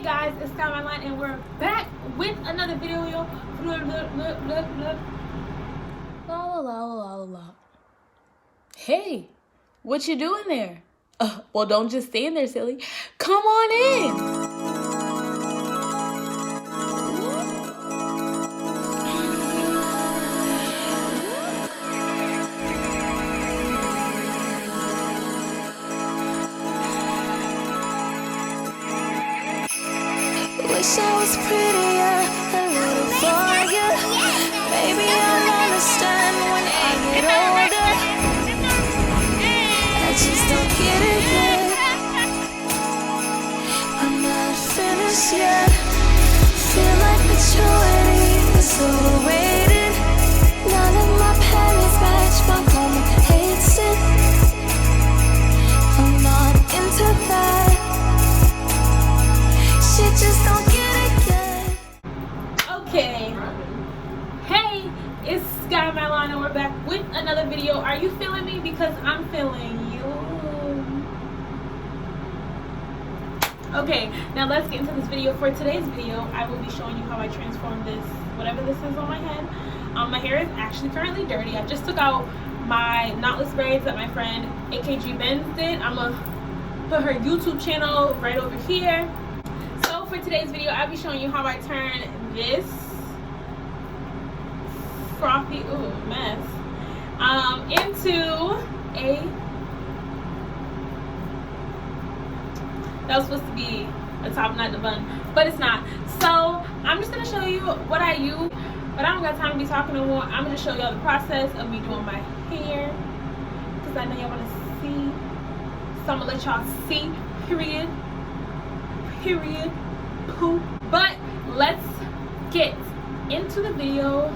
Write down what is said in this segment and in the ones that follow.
guys, it's Sky Mylann and we're back with another video. La la la la la. Hey, what you doing there? Well, don't just stand there, silly. Come on in. Wish I was prettier, a little for you. Maybe I'll understand when I get older. I just don't get it yet. I'm not finished yet. Feel like maturity is overrated. None of my parents match my mama hates it. I'm not into that. She just don't get it yet. Okay. Hey, it's Sky Mylann and we're back with another video. Are you feeling me? Because I'm feeling you. Okay, now let's get into this video. For today's video, I will be showing you how I transform this, whatever this is on my head. My hair is actually currently dirty. I just took out my knotless braids that my friend AKG Benz did. I'm gonna put her YouTube channel right over here. So for today's video, I'll be showing you how I turn this frothy mess into a, that was supposed to be the top, not the bun, but it's not. So I'm just gonna show you what I use, but I don't got time to be talking no more. I'm gonna show y'all the process of me doing my hair, because I know y'all want to see, so I'm gonna let y'all see, period, poop. But let's get into the video.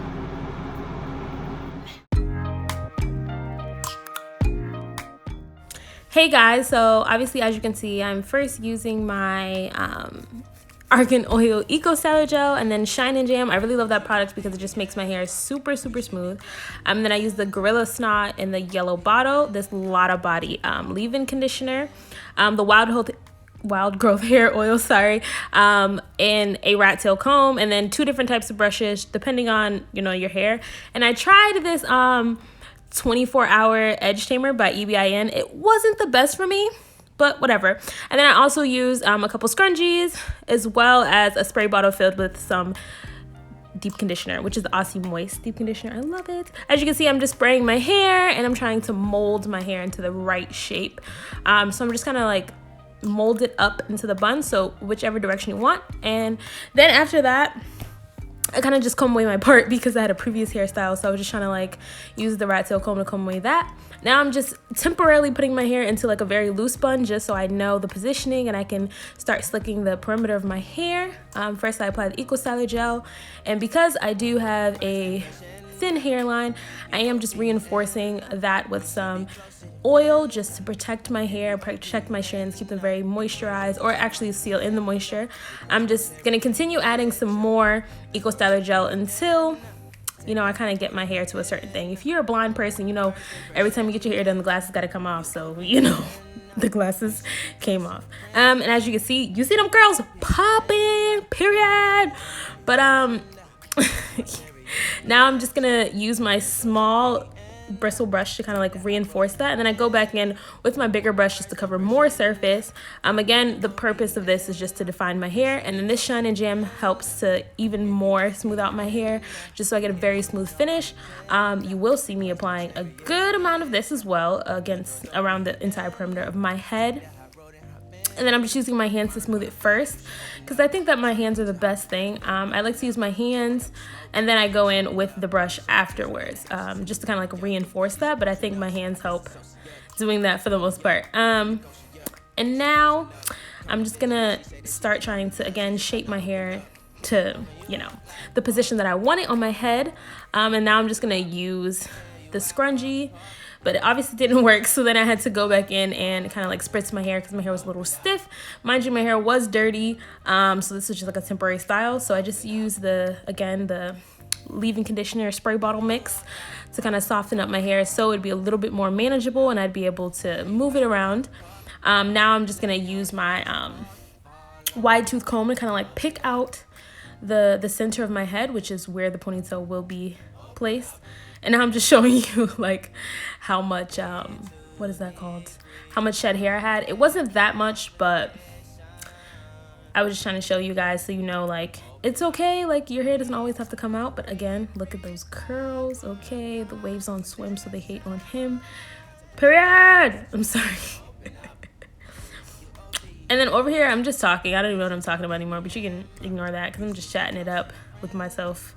Hey guys, so obviously as you can see, I'm first using my Argan Oil Eco Styler Gel and then Shine and Jam. I really love that product because it just makes my hair super smooth. Then I use the Gorilla Snot in the yellow bottle, this Lotta Body leave-in conditioner, the Wild Growth Hair Oil, in a rat tail comb, and then 2 different types of brushes depending on, your hair. And I tried this 24-hour edge tamer by EBIN. It wasn't the best for me, but whatever. And then I also used a couple scrunchies as well as a spray bottle filled with some deep conditioner, which is the Aussie Moist deep conditioner. I love it. As you can see, I'm just spraying my hair and I'm trying to mold my hair into the right shape. So I'm just kind of like mold it up into the bun, so whichever direction you want. And then after that, I kind of just comb away my part because I had a previous hairstyle, so I was just trying to like use the rat tail comb to comb away that. Now I'm just temporarily putting my hair into like a very loose bun just so I know the positioning and I can start slicking the perimeter of my hair. First I apply the Eco Styler Gel, and because I do have a thin hairline, I am just reinforcing that with some oil just to protect my hair, protect my strands, keep them very moisturized, or actually seal in the moisture. I'm just gonna continue adding some more Eco Styler Gel until I kind of get my hair to a certain thing. If you're a blind person, every time you get your hair done, the glasses got to come off. So the glasses came off. And as you can see, you see them curls popping, period. But now I'm just gonna use my small bristle brush to kind of like reinforce that, and then I go back in with my bigger brush just to cover more surface. Again, the purpose of this is just to define my hair, and then this Shine and Jam helps to even more smooth out my hair just so I get a very smooth finish. You will see me applying a good amount of this as well around the entire perimeter of my head. And then I'm just using my hands to smooth it first because I think that my hands are the best thing. I like to use my hands and then I go in with the brush afterwards just to kind of like reinforce that. But I think my hands help doing that for the most part. And now I'm just gonna start trying to, again, shape my hair to, the position that I want it on my head. And now I'm just gonna use the scrunchie, but it obviously didn't work, so then I had to go back in and kind of like spritz my hair because my hair was a little stiff. Mind you, my hair was dirty, so this was just like a temporary style. So I just used the leave-in conditioner spray bottle mix to kind of soften up my hair so it'd be a little bit more manageable and I'd be able to move it around. Now I'm just gonna use my wide tooth comb and kind of like pick out the center of my head, which is where the ponytail will be placed. And now I'm just showing you like how much what is that called, how much shed hair I had. It wasn't that much, but I was just trying to show you guys so you know, like, it's okay, like your hair doesn't always have to come out. But again, look at those curls. Okay, the waves on Swim, so they hate on him, period. I'm sorry. And then over here, I'm just talking. I don't even know what I'm talking about anymore, but you can ignore that because I'm just chatting it up with myself.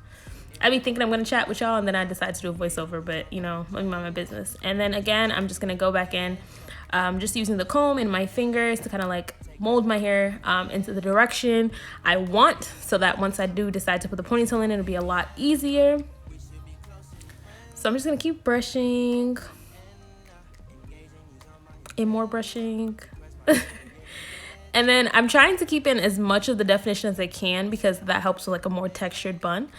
I be thinking I'm going to chat with y'all, and then I decide to do a voiceover, but, you know, let me mind my business. And then, again, I'm just going to go back in, just using the comb and my fingers to kind of, like, mold my hair into the direction I want, so that once I do decide to put the ponytail in, it'll be a lot easier. So I'm just going to keep brushing and more brushing. And then I'm trying to keep in as much of the definition as I can because that helps with like a more textured bun.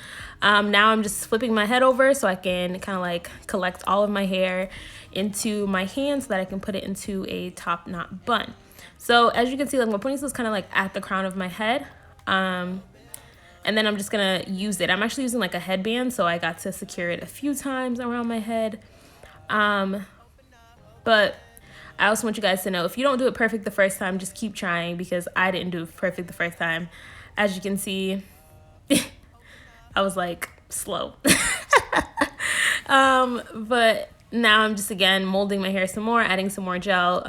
Now I'm just flipping my head over so I can kind of like collect all of my hair into my hand so that I can put it into a top knot bun. So as you can see, like my ponytail is kind of like at the crown of my head. And then I'm just gonna use it. I'm actually using like a headband, so I got to secure it a few times around my head. But I also want you guys to know, if you don't do it perfect the first time, just keep trying, because I didn't do it perfect the first time. As you can see, I was like slow. But now I'm just, again, molding my hair some more, adding some more gel.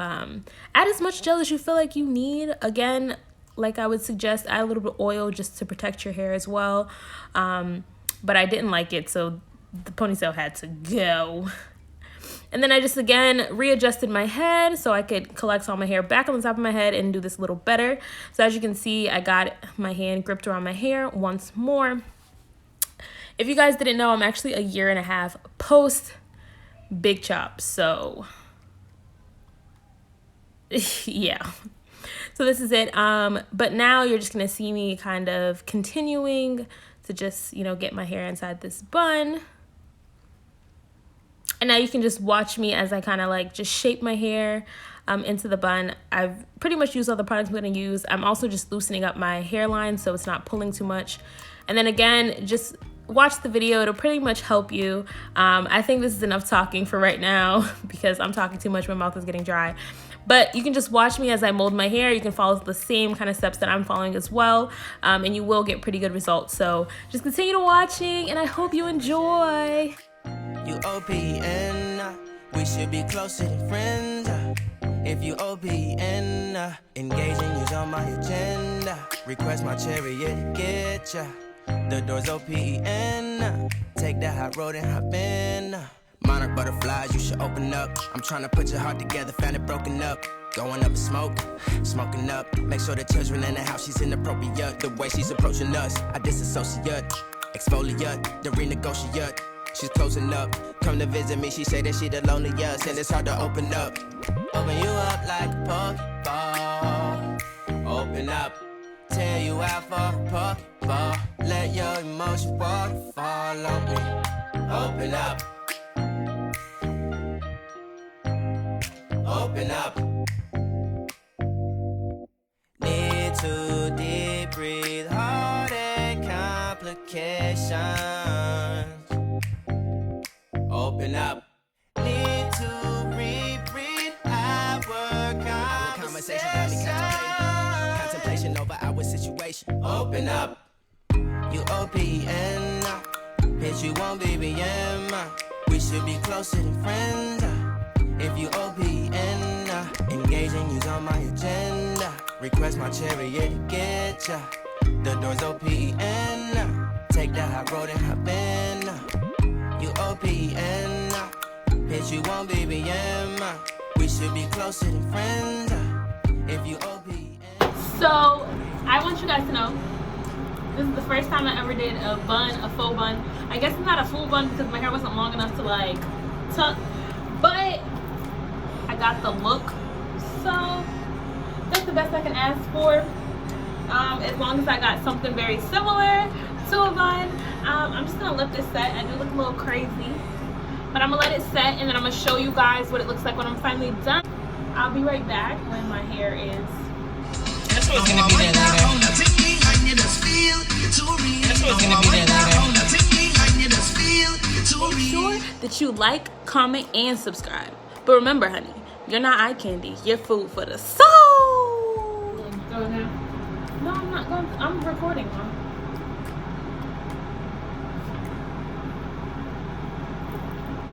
Add as much gel as you feel like you need. Again, like I would suggest, add a little bit of oil just to protect your hair as well. But I didn't like it, so the ponytail had to go. And then I just, again, readjusted my head so I could collect all my hair back on the top of my head and do this a little better. So as you can see, I got my hand gripped around my hair once more. If you guys didn't know, I'm actually a 1.5 years post big chop. So yeah. So this is it. But now you're just going to see me kind of continuing to just, you know, get my hair inside this bun. And now you can just watch me as I kind of like just shape my hair into the bun. I've pretty much used all the products I'm going to use. I'm also just loosening up my hairline so it's not pulling too much. And then again, just watch the video. It'll pretty much help you. I think this is enough talking for right now because I'm talking too much. My mouth is getting dry. But you can just watch me as I mold my hair. You can follow the same kind of steps that I'm following as well. And you will get pretty good results. So just continue to watching, and I hope you enjoy. You OP and we should be closer than friends. If you OP and engaging you's on my agenda. Request my chariot to get ya. The door's OP and take that hot road and hop in. Monarch butterflies, you should open up. I'm trying to put your heart together, found it broken up. Going up in smoke, smoking up. Make sure the children in the house, she's inappropriate. The way she's approaching us, I disassociate. Exfoliate, the renegotiate. She's closing up, come to visit me. She say that she the loneliest and it's hard to open up. Open you up like a Pokeball. Open up, tear you out for a Pokeball. Let your emotions waterfall on me. Open up. Open up. Need to deep breathe, heart and complications. Open up. Need to reread our conversation. Got me contemplation over our situation. Open up. You OPN. Bitch, you won't BBM. We should be closer than friends. If you OPN, engaging you's on my agenda. Request my chariot to get ya. The door's OPN. Take that hot road and hop in. You OPN, bitch, you won't BBM. We should be closer than friends. If you OPN. So I want you guys to know, this is the first time I ever did a bun, a faux bun. I guess it's not a full bun because my hair wasn't long enough to like tuck, but I got the look. So that's the best I can ask for. As long as I got something very similar to a bun. I'm just gonna let this set. I do look a little crazy, but I'm gonna let it set, and then I'm gonna show you guys what it looks like when I'm finally done. I'll be right back when my hair is. sure it's gonna be there later. That's sure it's gonna be there later. Make sure that you like, comment, and subscribe. But remember, honey, you're not eye candy. You're food for the soul. Go now. No, I'm not going. I'm recording, Mom.